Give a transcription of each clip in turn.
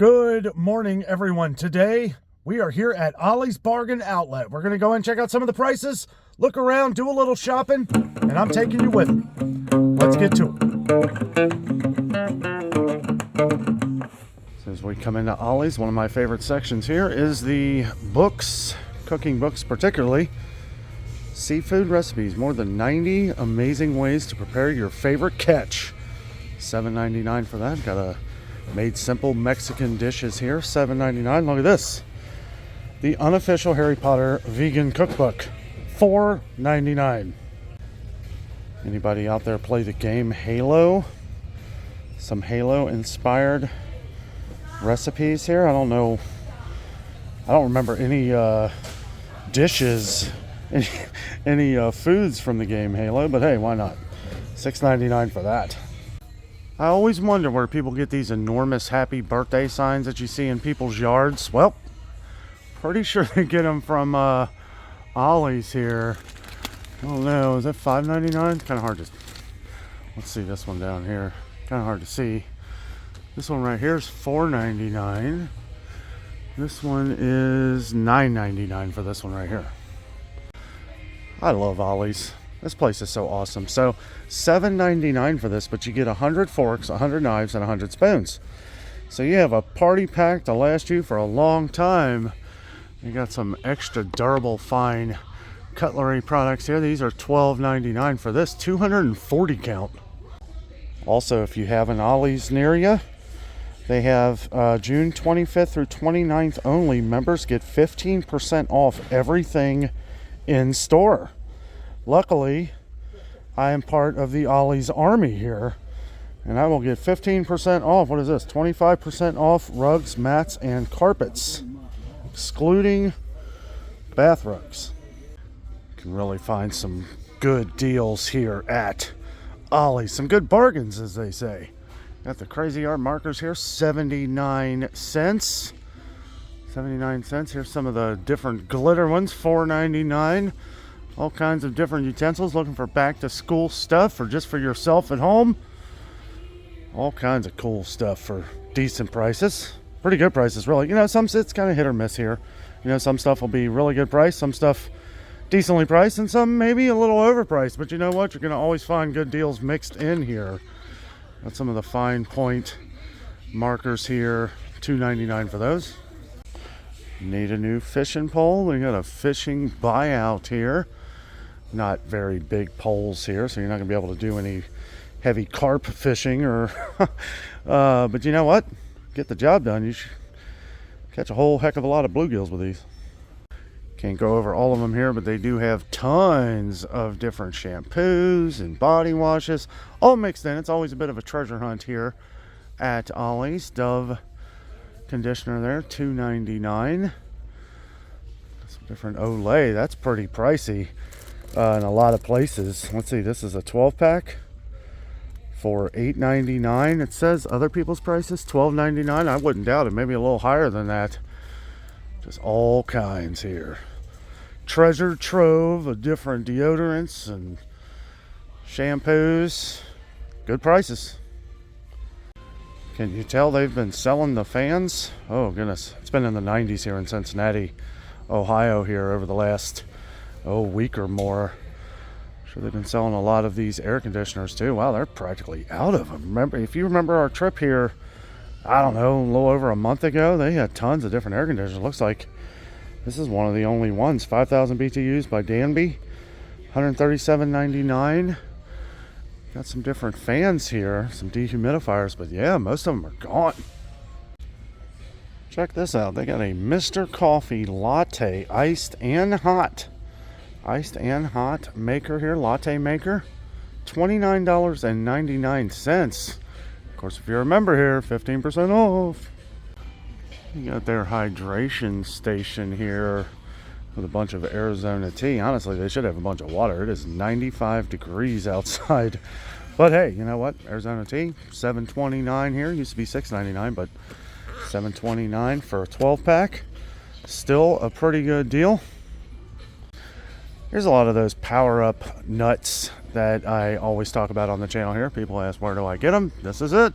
Good morning, everyone. Today, we are here at Ollie's Bargain Outlet. We're going to go and check out some of the prices, look around, do a little shopping, and I'm taking you with me. Let's get to it. So as we come into Ollie's, one of my favorite sections here is the books, cooking books particularly. Seafood recipes, more than 90 amazing ways to prepare your favorite catch. $7.99 for that. Got a Made Simple Mexican dishes here, $7.99. Look at this. The unofficial Harry Potter vegan cookbook, $4.99. Anybody out there play the game Halo? Some Halo inspired recipes here. I don't remember any dishes, any foods from the game Halo, but hey, why not? $6.99 for that. I always wonder where people get these enormous happy birthday signs that you see in people's yards. Well, pretty sure they get them from Ollie's here. I don't know, is that $5.99? It's kind of hard to... Let's see this one down here. Kind of hard to see. This one right here is $4.99. This one is $9.99 for this one right here. I love Ollie's. This place is so awesome. So $7.99 for this, but you get 100 forks, 100 knives, and 100 spoons. So you have a party pack to last you for a long time. You got some extra durable fine cutlery products here. These are $12.99 for this, 240 count. Also, if you have an Ollie's near you, they have June 25th through 29th only. Members get 15% off everything in store. Luckily, I am part of the Ollie's Army here, and I will get 15% off. What is this? 25% off rugs, mats, and carpets, excluding bath rugs. You can really find some good deals here at Ollie's. Some good bargains, as they say. Got the crazy art markers here, 79 cents. 79 cents. Here's some of the different glitter ones, $4.99. All kinds of different utensils. Looking for back to school stuff or just for yourself at home. All kinds of cool stuff for decent prices. Pretty good prices, really. You know, some it's kind of hit or miss here. You know, some stuff will be really good price, some stuff decently priced, and some maybe a little overpriced. But you know what? You're going to always find good deals mixed in here. Got some of the fine point markers here, $2.99 for those. Need a new fishing pole? We got a fishing buyout here. Not very big poles here, so you're not going to be able to do any heavy carp fishing or but you know what? Get the job done. You should catch a whole heck of a lot of bluegills with these. Can't go over all of them here, but they do have tons of different shampoos and body washes, all mixed in. It's always a bit of a treasure hunt here at Ollie's. Dove conditioner there, $2.99. Some different Olay. That's pretty pricey in a lot of places. Let's see, this is a 12-pack for $8.99. It says other people's prices $12.99. I wouldn't doubt it. Maybe a little higher than that. Just all kinds here. Treasure trove of different deodorants and shampoos. Good prices. Can you tell they've been selling the fans? Oh goodness, it's been in the 90s here in Cincinnati, Ohio here over the last week or more. I'm sure they've been selling a lot of these air conditioners too. Wow, they're practically out of them. If you remember our trip here, I don't know, a little over a month ago, they had tons of different air conditioners. Looks like this is one of the only ones. 5,000 BTUs by Danby, $137.99. Got some different fans here, some dehumidifiers, but yeah, most of them are gone. Check this out. They got a Mr. Coffee latte, iced and hot. Iced and hot maker here, latte maker. $29.99. Of course, if you're a member here, 15% off. You got their hydration station here with a bunch of Arizona tea. Honestly, they should have a bunch of water. It is 95 degrees outside. But hey, you know what? Arizona tea, $7.29 here. Used to be $6.99, but $7.29 for a 12-pack. Still a pretty good deal. Here's a lot of those power-up nuts that I always talk about on the channel here. People ask, where do I get them? This is it.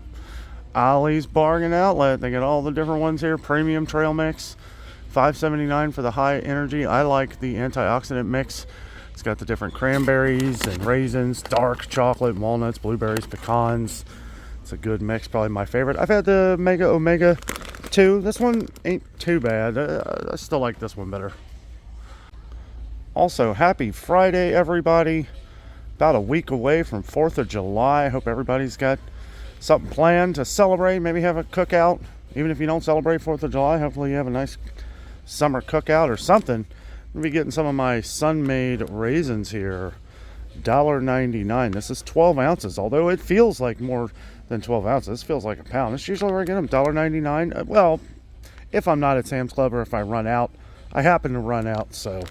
Ollie's Bargain Outlet. They got all the different ones here. Premium trail mix, $5.79 for the high energy. I like the antioxidant mix. It's got the different cranberries and raisins, dark chocolate, walnuts, blueberries, pecans. It's a good mix, probably my favorite. I've had the Mega Omega 2. This one ain't too bad. I still like this one better. Also, happy Friday, everybody. About a week away from 4th of July. I hope everybody's got something planned to celebrate. Maybe have a cookout. Even if you don't celebrate 4th of July, hopefully you have a nice summer cookout or something. I'm going to be getting some of my Sun-made raisins here. $1.99. This is 12 ounces, although it feels like more than 12 ounces. This feels like a pound. It's usually where I get them, $1.99. Well, if I'm not at Sam's Club or if I run out. I happen to run out, so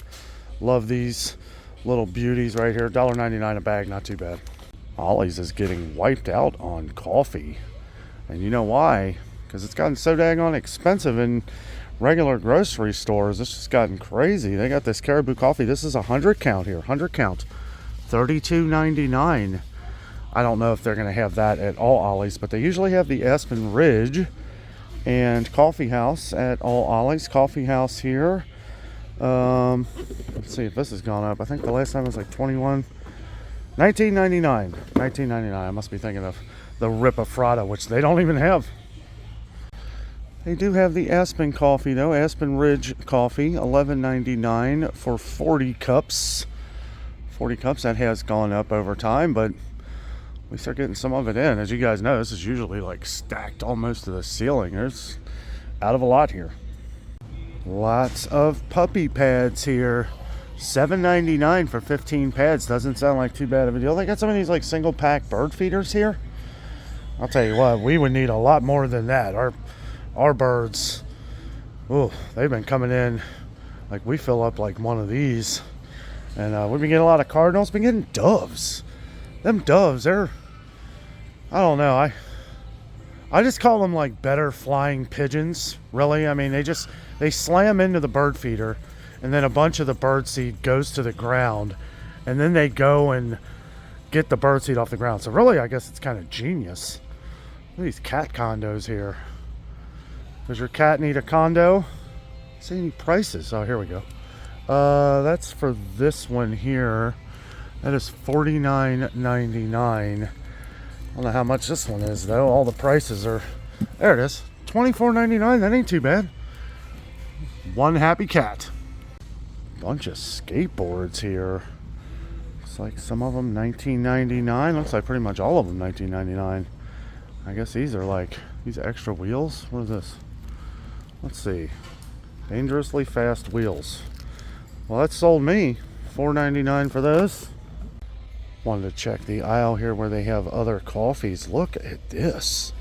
love these little beauties right here. $1.99 a bag, not too bad. Ollie's is getting wiped out on coffee. And you know why? Because it's gotten so daggone expensive in regular grocery stores. It's just gotten crazy. They got this Caribou coffee. This is 100 count here. 100 count. $32.99. I don't know if they're going to have that at all Ollie's, but they usually have the Aspen Ridge and Coffee House at all Ollie's. Coffee House here. Let's see if this has gone up. I think the last time it was like $19.99. $19.99. I must be thinking of the Ripafrada, which they don't even have. They do have the Aspen coffee though. Aspen Ridge coffee, $11.99 for 40 cups. 40 cups, that has gone up over time, but we start getting some of it in. As you guys know, this is usually like stacked almost to the ceiling. There's out of a lot here. Lots of puppy pads here. $7.99 for 15 pads. Doesn't sound like too bad of a deal. They got some of these like single pack bird feeders here. I'll tell you what, we would need a lot more than that. Our birds, oh, they've been coming in like we fill up like one of these. And we've been getting a lot of cardinals, been getting doves. Them doves, they're, I don't know, I just call them like better flying pigeons, really. I mean, they slam into the bird feeder, and then a bunch of the bird seed goes to the ground, and then they go and get the bird seed off the ground. So really, I guess it's kind of genius. Look at these cat condos here. Does your cat need a condo? See any prices? Oh, here we go. That's for this one here. That is $49.99. I don't know how much this one is though. All the prices are, there it is, $24.99. That ain't too bad. One happy cat. Bunch of skateboards here. Looks like some of them $19.99. Looks like pretty much all of them $19.99. I guess these are like these extra wheels. What is this? Let's see. Dangerously fast wheels. Well, that sold me. $4.99 for those. Wanted to check the aisle here where they have other coffees. Look at this.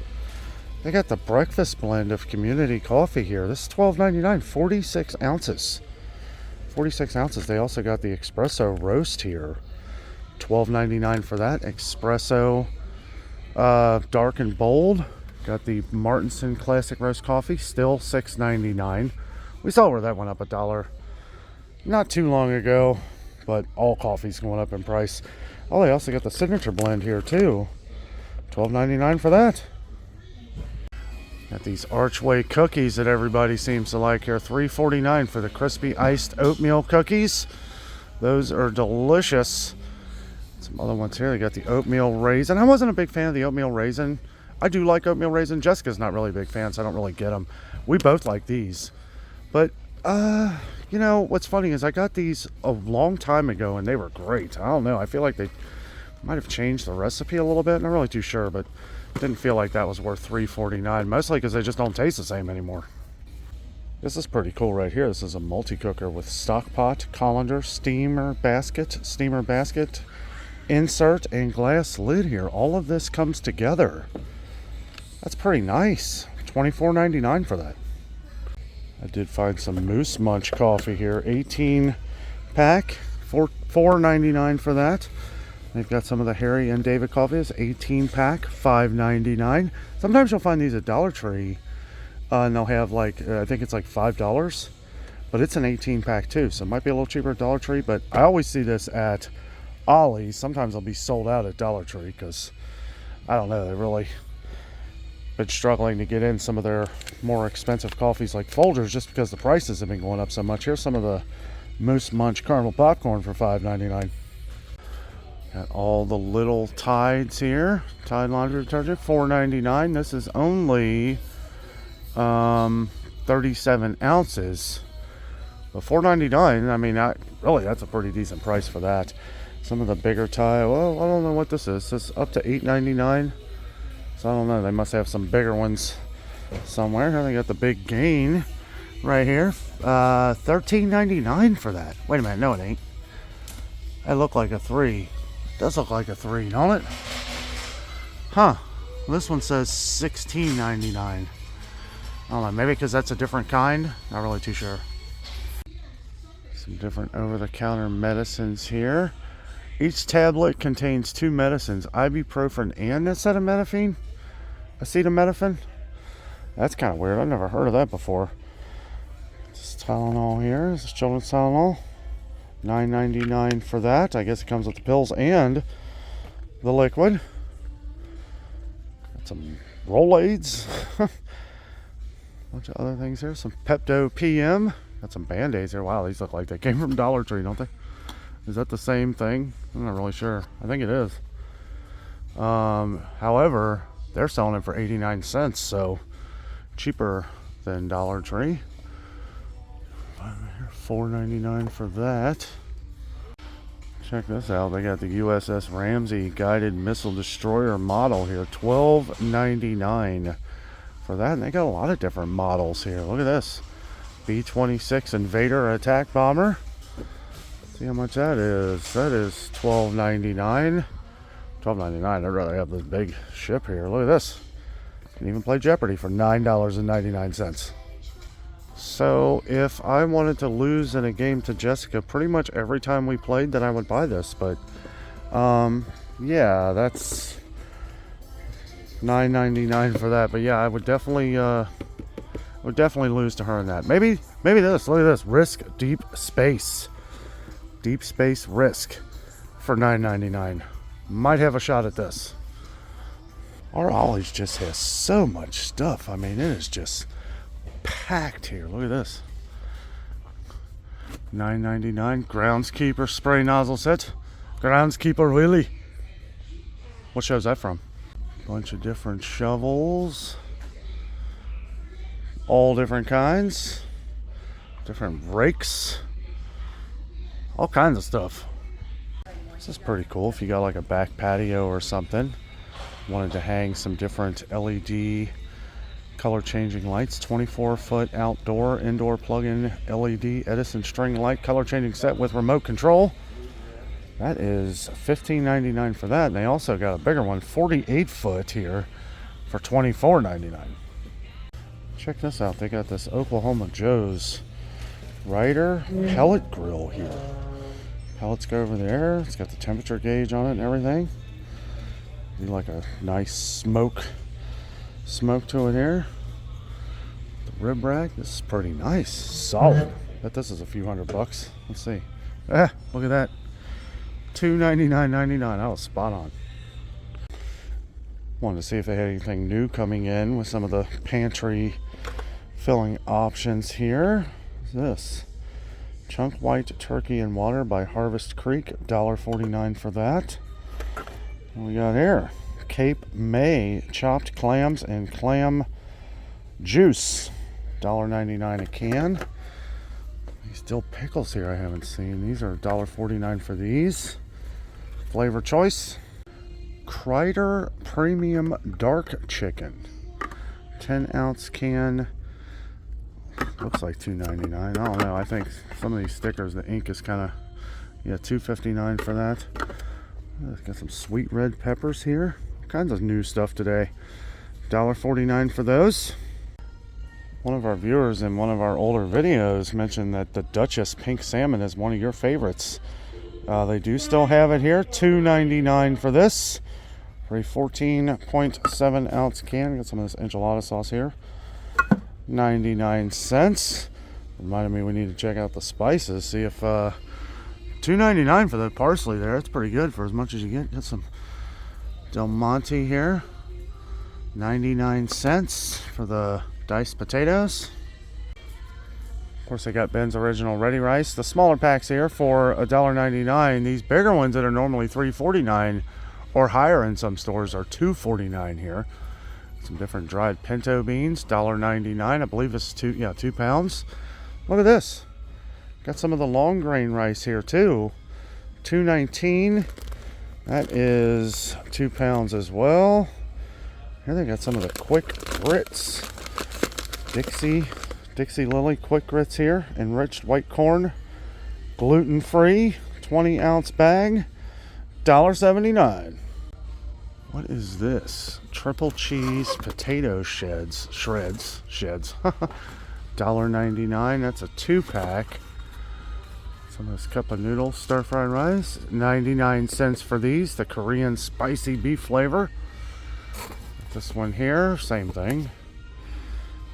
They got the breakfast blend of community coffee here. This is $12.99, 46 ounces. 46 ounces. They also got the espresso roast here. $12.99 for that. Espresso dark and bold. Got the Martinson Classic Roast Coffee. Still $6.99. We saw where that went up $1 not too long ago, but all coffee's going up in price. Oh, they also got the signature blend here too. $12.99 for that. Got these Archway cookies that everybody seems to like here. $3.49 for the crispy iced oatmeal cookies. Those are delicious. Some other ones here. They got the oatmeal raisin. I wasn't a big fan of the oatmeal raisin. I do like oatmeal raisin. Jessica's not really a big fan, so I don't really get them. We both like these. But, you know, what's funny is I got these a long time ago, and they were great. I don't know. I feel like they might have changed the recipe a little bit. Not really too sure, but didn't feel like that was worth $3.49. Mostly because they just don't taste the same anymore. This is pretty cool right here. This is a multi-cooker with stock pot, colander, steamer basket, insert, and glass lid here. All of this comes together. That's pretty nice. $24.99 for that. I did find some Moose Munch coffee here. 18 pack, $4.99 for that. They've got some of the Harry and David coffees, 18 pack, $5.99. Sometimes you'll find these at Dollar Tree, and they'll have like, I think it's like $5, but it's an 18 pack too, so it might be a little cheaper at Dollar Tree, but I always see this at Ollie. Sometimes they'll be sold out at Dollar Tree because, I don't know, they really, been struggling to get in some of their more expensive coffees like Folgers just because the prices have been going up so much. Here's some of the Moose Munch caramel popcorn for $5.99. Got all the little Tides here. Tide laundry detergent, $4.99. This is only 37 ounces. But $4.99, I mean, really, that's a pretty decent price for that. Some of the bigger Tide, well, I don't know what this is. This is up to $8.99. So I don't know. They must have some bigger ones somewhere. Here they got the Big Gain right here. $13.99 for that. Wait a minute. No, it ain't. That looked like a 3. It does look like a 3, don't it? Huh. This one says $16.99. I don't know. Maybe because that's a different kind. Not really too sure. Some different over-the-counter medicines here. Each tablet contains 2 medicines, ibuprofen and acetaminophen. That's kind of weird. I've never heard of that before. This Tylenol here. This is children's Tylenol. $9.99 for that. I guess it comes with the pills and the liquid. Got some Rolaids. Bunch of other things here. Some Pepto PM. Got some Band-Aids here. Wow, these look like they came from Dollar Tree, don't they? Is that the same thing? I'm not really sure. I think it is. However, they're selling it for 89 cents, so cheaper than Dollar Tree. $4.99 for that. Check this out. They got the USS Ramsey guided missile destroyer model here. $12.99 for that. And they got a lot of different models here. Look at this. B-26 Invader attack bomber. See how much that is. That is $12.99. $12.99. I'd rather have this big ship here. Look at this. You can even play Jeopardy for $9.99. So if I wanted to lose in a game to Jessica pretty much every time we played, then I would buy this. But yeah, that's $9.99 for that. But yeah, I would definitely lose to her in that. Maybe this. Look at this. Risk Deep Space. Deep Space Risk for $9.99. Might have a shot at this. Our Ollie's just has so much stuff. I mean, it is just packed here. Look at this. $9.99. Groundskeeper spray nozzle set. Groundskeeper, really? What show's that from? Bunch of different shovels. All different kinds. Different rakes. All kinds of stuff. This is pretty cool if you got like a back patio or something. Wanted to hang some different LED color changing lights. 24-foot outdoor indoor plug-in LED Edison string light color changing set with remote control. That is $15.99 for that. And they also got a bigger one, 48-foot here for $24.99. Check this out. They got this Oklahoma Joe's Ryder pellet grill here. Pellets go over there. It's got the temperature gauge on it and everything. Do like a nice smoke to it here. The rib rack. This is pretty nice. Solid. Bet this is a few $100. Let's see. Look at that. $299.99. That was spot on. Wanted to see if they had anything new coming in with some of the pantry filling options here. What's this? Chunk white turkey and water by Harvest Creek, $1.49 for that. What we got here? Cape May chopped clams and clam juice, $1.99 a can. These dill pickles here I haven't seen. These are $1.49 for these. Flavor choice. Kreider Premium Dark Chicken, 10-ounce can. Looks like $2.99. I don't know. I think some of these stickers, the ink is kind of, yeah, $2.59 for that. Got some sweet red peppers here. All kinds of new stuff today. $1.49 for those. One of our viewers in one of our older videos mentioned that the Duchess pink salmon is one of your favorites. They do still have it here. $2.99 for this. For a 14.7 ounce can. Got some of this enchilada sauce here. 99 cents. Reminded me we need to check out the spices. See if $2.99 for the parsley there. That's pretty good for as much as you get. Got some Del Monte here. 99 cents for the diced potatoes. Of course, they got Ben's Original Ready Rice. The smaller packs here for $1.99. These bigger ones that are normally $3.49 or higher in some stores are $2.49 here. Some different dried pinto beans, $1.99. I believe it's 2 pounds. Look at this. Got some of the long grain rice here too. $2.19. That is 2 pounds as well. Here they got some of the quick grits. Dixie Lily quick grits here. Enriched white corn. Gluten-free. 20-ounce bag. $1.79. What is this? Triple cheese potato shreds. $1.99. That's a 2-pack. Some of this cup of noodles, stir-fried rice. 99 cents for these. The Korean spicy beef flavor. This one here, same thing.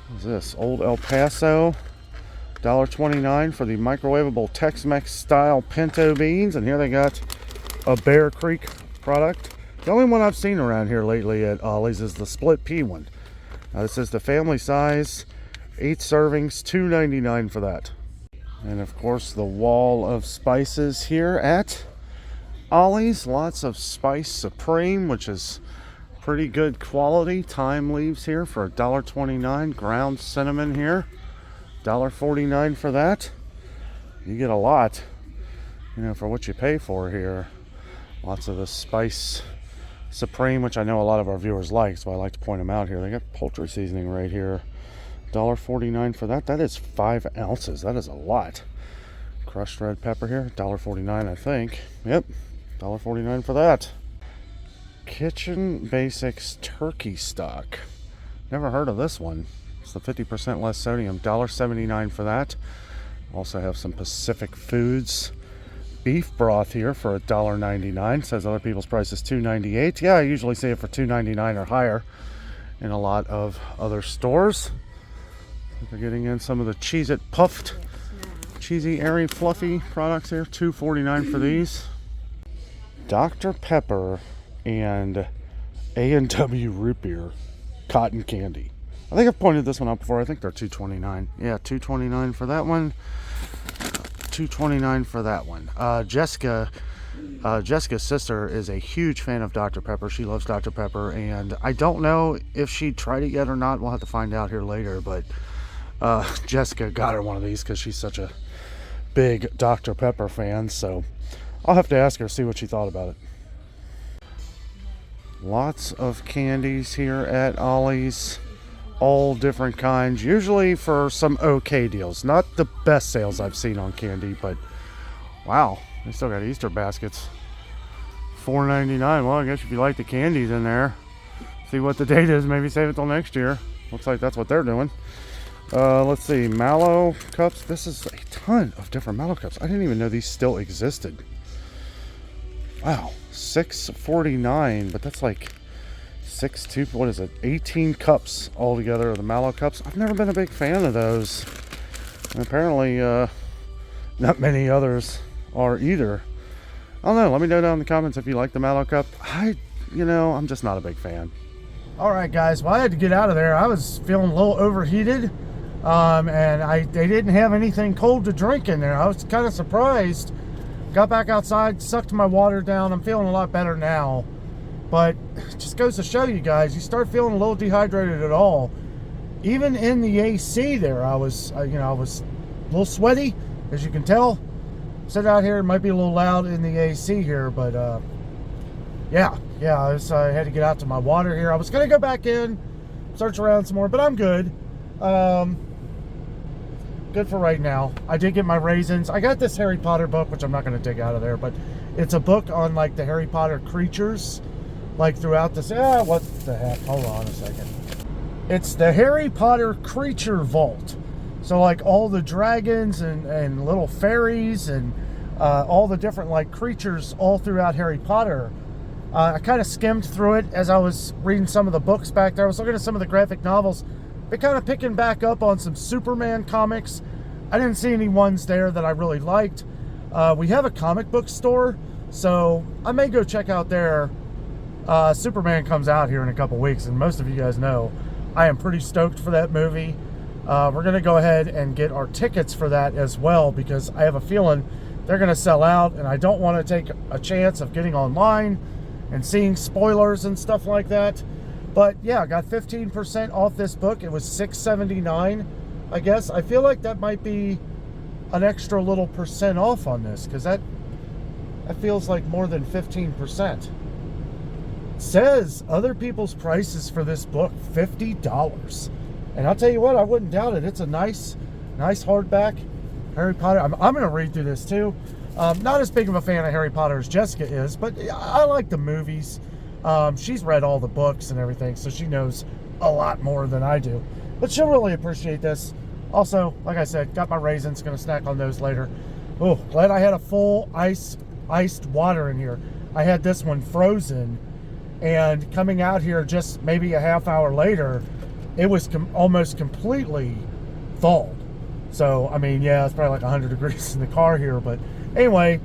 What is this? Old El Paso. $1.29 for the microwavable Tex-Mex style pinto beans. And here they got a Bear Creek product. The only one I've seen around here lately at Ollie's is the split pea one. This is the family size, 8 servings, $2.99 for that. And of course the wall of spices here at Ollie's. Lots of Spice Supreme, which is pretty good quality. Thyme leaves here for $1.29. Ground cinnamon here, $1.49 for that. You get a lot, for what you pay for here. Lots of the Spice Supreme, which I know a lot of our viewers like, so I like to point them out here. They got poultry seasoning right here. $1.49 for that. That is 5 ounces. That is a lot. Crushed red pepper here, $1.49 I think. Yep, $1.49 for that. Kitchen Basics turkey stock. Never heard of this one. It's the 50% less sodium. $1.79 for that. Also have some Pacific Foods beef broth here for $1.99. Says other people's price is $2.98. Yeah, I usually see it for $2.99 or higher in a lot of other stores. They're getting in some of the Cheez-It puffed, cheesy, airy, fluffy products here. $2.49 for these. Dr. Pepper and A&W root beer cotton candy. I think I've pointed this one out before. I think they're $2.29. Yeah, $2.29 for that one. $2.29 for that one. Jessica's sister is a huge fan of Dr. Pepper. She loves Dr. Pepper, and I don't know if she tried it yet or not. We'll have to find out here later, but Jessica got her one of these because she's such a big Dr. Pepper fan, so I'll have to ask her, see what she thought about it. Lots of candies here at Ollie's. All different kinds, usually for some okay deals. Not the best sales I've seen on candy, but wow, they still got Easter baskets. $4.99. Well, I guess if you like the candies in there, see what the date is, maybe save it till next year. Looks like that's what they're doing. Let's see, mallow cups. This is a ton of different mallow cups. I didn't even know these still existed. Wow, $6.49, but that's like 18 cups altogether of the mallow cups. I've never been a big fan of those, and apparently not many others are either. I don't know, let me know down in the comments if you like the mallow cup. I'm just not a big fan. All right, guys, well, I had to get out of there. I was feeling a little overheated, and they didn't have anything cold to drink in there. I was kind of surprised. Got back outside, sucked my water down. I'm feeling a lot better now. But it just goes to show you guys, you start feeling a little dehydrated at all. Even in the AC there, I was a little sweaty, as you can tell. Sit out here, it might be a little loud in the AC here, but yeah, I had to get out to my water here. I was gonna go back in, search around some more, but I'm good. Good for right now. I did get my raisins. I got this Harry Potter book, which I'm not gonna take out of there, but it's a book on like the Harry Potter creatures. Like throughout this, what the heck, hold on a second. It's the Harry Potter Creature Vault. So like all the dragons and little fairies and all the different like creatures all throughout Harry Potter. I kind of skimmed through it as I was reading some of the books back there. I was looking at some of the graphic novels. Been kind of picking back up on some Superman comics. I didn't see any ones there that I really liked. We have a comic book store, so I may go check out there Superman comes out here in a couple weeks, and most of you guys know I am pretty stoked for that movie. We're going to go ahead and get our tickets for that as well, because I have a feeling they're going to sell out, and I don't want to take a chance of getting online and seeing spoilers and stuff like that. But yeah, I got 15% off this book. It was $6.79, I guess. I feel like that might be an extra little percent off on this, because that feels like more than 15%. It says other people's prices for this book, $50. And I'll tell you what, I wouldn't doubt it. It's a nice hardback Harry Potter. I'm going to read through this too. Not as big of a fan of Harry Potter as Jessica is, but I like the movies. She's read all the books and everything, so she knows a lot more than I do. But she'll really appreciate this. Also, like I said, got my raisins. Going to snack on those later. Oh, glad I had a full iced water in here. I had this one frozen, and coming out here just maybe a half hour later, it was almost completely thawed. So, I mean, yeah, it's probably like 100 degrees in the car here. But anyway,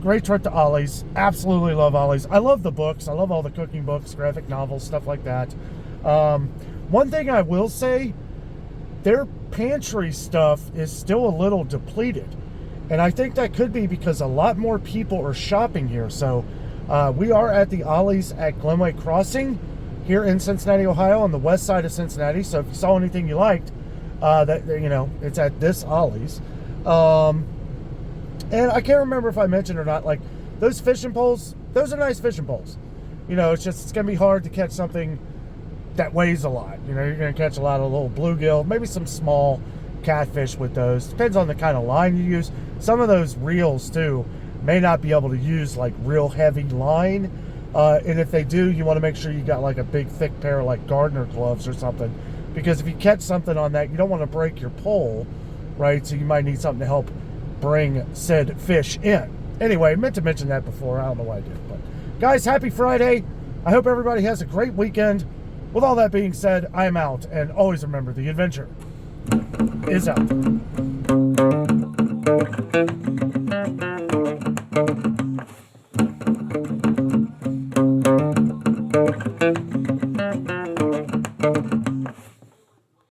great trip to Ollie's. Absolutely love Ollie's. I love the books. I love all the cooking books, graphic novels, stuff like that. One thing I will say, their pantry stuff is still a little depleted. And I think that could be because a lot more people are shopping here. So we are at the Ollie's at Glenway Crossing here in Cincinnati, Ohio, on the west side of Cincinnati. So if you saw anything you liked, it's at this Ollie's. And I can't remember if I mentioned or not, like those fishing poles, those are nice fishing poles. It's going to be hard to catch something that weighs a lot. You're going to catch a lot of little bluegill, maybe some small catfish with those. Depends on the kind of line you use. Some of those reels too may not be able to use like real heavy line. And if they do, you want to make sure you got like a big thick pair of like gardener gloves or something, because if you catch something on that, you don't want to break your pole, right? So you might need something to help bring said fish in. Anyway, meant to mention that before. I don't know why I did. But guys, happy Friday. I hope everybody has a great weekend. With all that being said, I am out, and always remember, the adventure is out.